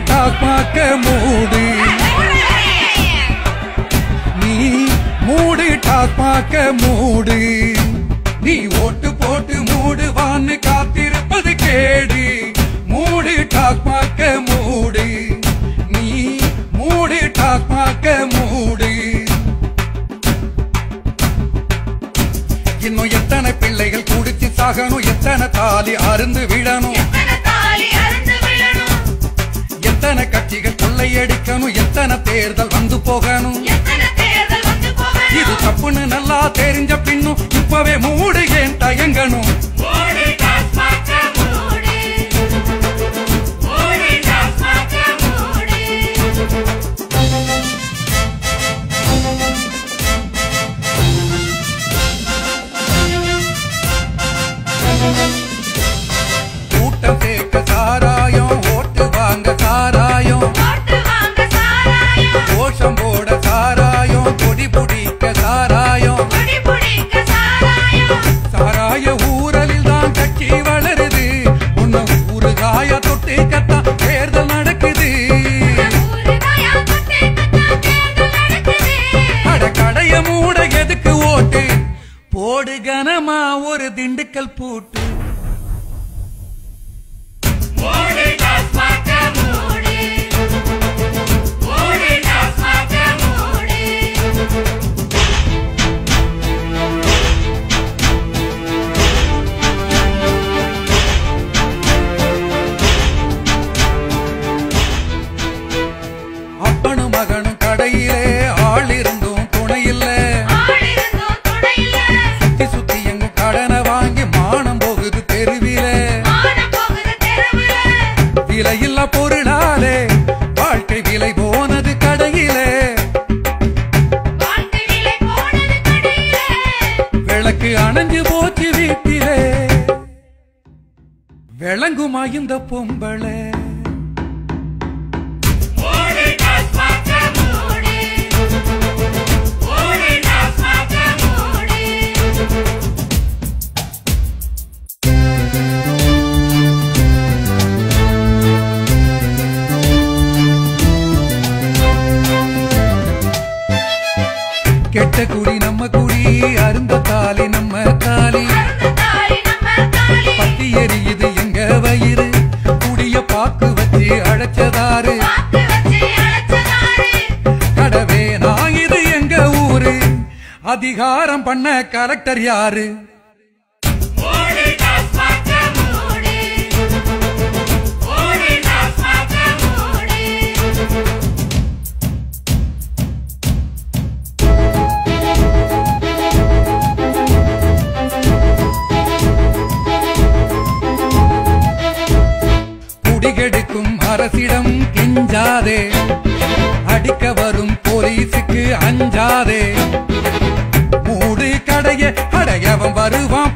டாஸ்மாக மூடு நீ மூடு டாஸ்மாக மூடு நீ ஓட்டு போட்டு மூடுவான்னு காத்திருப்பது கேடு மூடு டாஸ்மாக மூடு நீ மூடு டாஸ்மாக மூடு இன்னும் எத்தனை பிள்ளைகள் குடிச்சு சாகணும் எத்தனை தாலி அருந்து விடணும் எத்தனை கட்சிகள் கொள்ளையடிக்கணும் எத்தனை தேர்தல் வந்து போகணும் இது தப்புன்னு நல்லா தெரிஞ்ச பின்னும் இப்பவே மூடு ஏன் தயங்கணும் கூட்டம் சேர்க்க சாராயம் ஓட்டு வாங்க சாராயம் கோஷம் போட சாராயம் கொடி பிடிக்க சாராயம் சாராய ஊரலில் தான் கட்சி வளருது உன்ன ஊறுகாய தொட்டு கத்தான் தேர்தல் நடக்குது அட கடைய மூட எதுக்கு ஓட்டு போடு கனமா ஒரு திண்டுக்கல் பூட்டு அப்பனும் மகனும் கடையிலே ஆள் இருந்தும் துணை இல்ல சுத்தி சுத்தி எங்கும் கடனை வாங்கி மானம் போகுது தெருவிலே விலையில்லா பொருளாலே வாழ்க்கை விலை போனது கடையிலே விளக்கு அணைஞ்சு போச்சு வீட்டிலே விளங்குமா இந்த பொம்பளை கெட்ட குடி நம்ம குடி அருந்த தாலி நம்ம தாலி பத்தி எரியுது எங்க வயிறு குடிய பாக்கு வச்சு அழைச்சதாரு கடவே நான் இது எங்க ஊரு அதிகாரம் பண்ண கலெக்டர் யாரு குடிகெடுக்கும் அரசிடம் கெஞ்சாதே அடிக்க வரும் போலீஸுக்கு அஞ்சாதே மூடு கடைய அடையவன் வருவான்